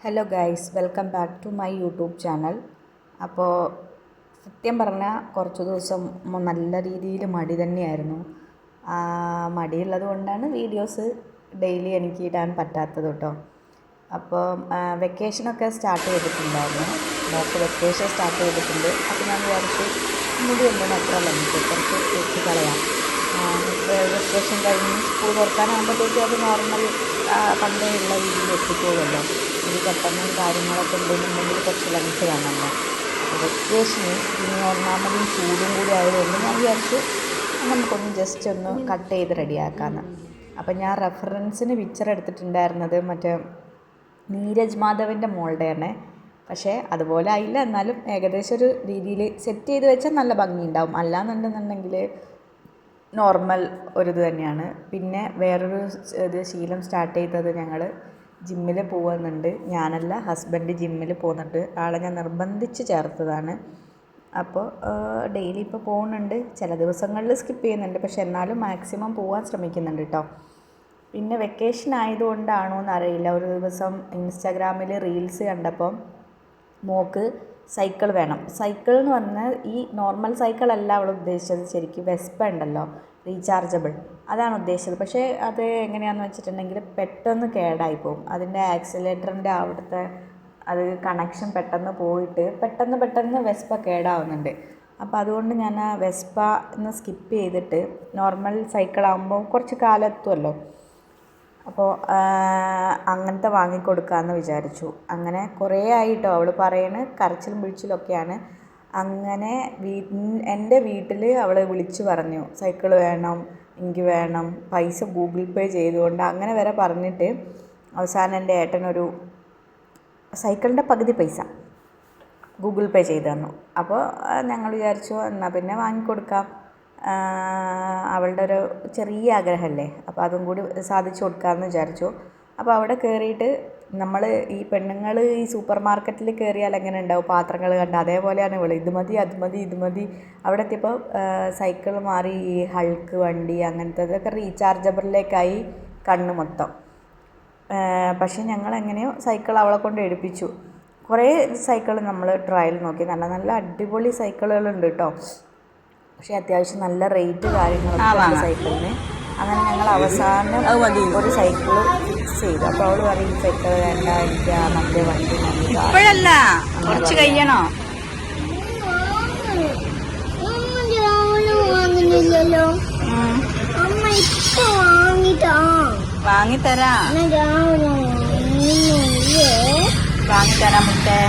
Hello guys, welcome back to my YouTube channel. അപ്പോൾ സത്യം പറഞ്ഞാൽ കുറച്ച് ദിവസം നല്ല രീതിയിൽ മടി തന്നെയായിരുന്നു. മടിയുള്ളത് കൊണ്ടാണ് വീഡിയോസ് ഡെയിലി എനിക്ക് ഇടാൻ പറ്റാത്തത് കേട്ടോ. അപ്പോൾ വെക്കേഷനൊക്കെ സ്റ്റാർട്ട് ചെയ്തിട്ടുണ്ടായിരുന്നു. മോൾക്ക് വെക്കേഷൻ സ്റ്റാർട്ട് ചെയ്തിട്ടുണ്ട്. അപ്പോൾ ഞാൻ വിചാരിച്ചു മുടി എന്താണ് അത്ര ലെങ്ത് കുറച്ച് വെച്ച് കളയാം. വെക്കേഷൻ കഴിഞ്ഞ് സ്കൂൾ തുറക്കാനാകുമ്പോഴത്തേക്കും അത് നോർമൽ പണ്ടേ ഉള്ള രീതിയിൽ എത്തിപ്പോകുമല്ലോ. ഇത് പെട്ടെന്നും കാര്യങ്ങളൊക്കെ ഉണ്ടെന്നുണ്ടെങ്കിൽ കുറച്ച് ലെങ്ത്ത് വേണമല്ലോ. അപ്പോൾ വെക്കേഷന് ഇനി ഒന്നാമതും ചൂടും കൂടി ആയതുകൊണ്ട് ഞാൻ വിചാരിച്ചു നമുക്കൊന്ന് ജസ്റ്റ് ഒന്ന് കട്ട് ചെയ്ത് റെഡിയാക്കാമെന്ന്. അപ്പം ഞാൻ റെഫറൻസിന് പിക്ചർ എടുത്തിട്ടുണ്ടായിരുന്നത് മറ്റേ നീരജ് മാധവിൻ്റെ മോളുടെയാണ്. പക്ഷേ അതുപോലെ ആയില്ല, എന്നാലും ഏകദേശം ഒരു രീതിയിൽ സെറ്റ് ചെയ്ത് വെച്ചാൽ നല്ല ഭംഗിയുണ്ടാവും. അല്ലാന്നുണ്ടെന്നുണ്ടെങ്കിൽ നോർമൽ ഒരിത് തന്നെയാണ്. പിന്നെ വേറൊരു ശീലം സ്റ്റാർട്ട് ചെയ്തത്, ഞങ്ങൾ ജിമ്മിൽ പോകുന്നുണ്ട്. ഞാനല്ല, ഹസ്ബൻഡ് ജിമ്മിൽ പോകുന്നുണ്ട്. ആളെ ഞാൻ നിർബന്ധിച്ച് ചേർത്തതാണ്. അപ്പോൾ ഡെയിലി ഇപ്പോൾ പോകുന്നുണ്ട്. ചില ദിവസങ്ങളിൽ സ്കിപ്പ് ചെയ്യുന്നുണ്ട്, പക്ഷെ എന്നാലും മാക്സിമം പോകാൻ ശ്രമിക്കുന്നുണ്ട് കേട്ടോ. പിന്നെ വെക്കേഷൻ ആയതുകൊണ്ടാണോ എന്നറിയില്ല, ഒരു ദിവസം ഇൻസ്റ്റാഗ്രാമിൽ റീൽസ് കണ്ടപ്പോൾ മോക്ക് സൈക്കിൾ വേണം. സൈക്കിൾ എന്ന് പറഞ്ഞാൽ ഈ നോർമൽ സൈക്കിളല്ല അവൾ ഉദ്ദേശിച്ചത്. ശരിക്കും വെസ്പ ഉണ്ടല്ലോ, റീചാർജബിൾ, അതാണ് ഉദ്ദേശിച്ചത്. പക്ഷേ അത് എങ്ങനെയാണെന്ന് വെച്ചിട്ടുണ്ടെങ്കിൽ പെട്ടെന്ന് കേടായിപ്പോവും. അതിൻ്റെ ആക്സിലേറ്ററിൻ്റെ അവിടുത്തെ അത് കണക്ഷൻ പെട്ടെന്ന് പോയിട്ട് പെട്ടെന്ന് വെസ്പ കേടാവുന്നുണ്ട്. അപ്പോൾ അതുകൊണ്ട് ഞാൻ ആ വെസ്പ ഒന്ന് സ്കിപ്പ് ചെയ്തിട്ട് നോർമൽ സൈക്കിളാകുമ്പോൾ കുറച്ച് കാലം എത്തുമല്ലോ. അപ്പോൾ അങ്ങനത്തെ വാങ്ങിക്കൊടുക്കാമെന്ന് വിചാരിച്ചു. അങ്ങനെ കുറേ ആയിട്ടോ അവൾ പറയണ കരച്ചിലും പിടിച്ചിലൊക്കെയാണ്. അങ്ങനെ എൻ്റെ വീട്ടിൽ അവൾ വിളിച്ച് പറഞ്ഞു സൈക്കിൾ വേണം, എനിക്ക് വേണം, പൈസ ഗൂഗിൾ പേ ചെയ്തുകൊണ്ട് അങ്ങനെ വരെ പറഞ്ഞിട്ട് അവസാനം എൻ്റെ ഏട്ടനൊരു സൈക്കിളിൻ്റെ പകുതി പൈസ ഗൂഗിൾ പേ ചെയ്ത് തന്നു. അപ്പോൾ ഞങ്ങൾ വിചാരിച്ചു എന്നാൽ പിന്നെ വാങ്ങിക്കൊടുക്കാം. അവളുടെ ഒരു ചെറിയ ആഗ്രഹമല്ലേ, അപ്പോൾ അതും കൂടി സാധിച്ചു കൊടുക്കാമെന്ന് വിചാരിച്ചു. അപ്പോൾ അവിടെ കയറിയിട്ട് നമ്മൾ ഈ പെണ്ണുങ്ങൾ ഈ സൂപ്പർ മാർക്കറ്റിൽ കയറിയാൽ എങ്ങനെ ഉണ്ടാവും, പാത്രങ്ങൾ കണ്ട് അതേപോലെയാണ് ഇവൾ. ഇത് മതി അത് മതി ഇത് മതി. അവിടെ എത്തിയപ്പോൾ സൈക്കിൾ മാറി ഈ ഹൾക്ക് വണ്ടി അങ്ങനത്തതൊക്കെ റീചാർജബിളിലേക്കായി കണ്ണ് മൊത്തം. പക്ഷേ ഞങ്ങൾ എങ്ങനെയോ സൈക്കിൾ അവളെ കൊണ്ട് എടുപ്പിച്ചു. കുറേ സൈക്കിൾ നമ്മൾ ട്രയൽ നോക്കി, നല്ല നല്ല അടിപൊളി സൈക്കിളുകളുണ്ട് കേട്ടോ. പക്ഷേ അത്യാവശ്യം നല്ല റേറ്റ് കാര്യങ്ങളൊക്കെ സൈക്കിളിന്. അങ്ങനെ ഞങ്ങൾ അവസാനം ഒരു സൈക്കിൾ ഫിക്സ് ചെയ്തു. അപ്പോൾ അവൾ പറയും സൈക്കിൾ വേണ്ട, എനിക്ക് മറ്റേ വണ്ടി കുറച്ച് കഴിയണോ വാങ്ങിത്തരാം മുട്ടേ.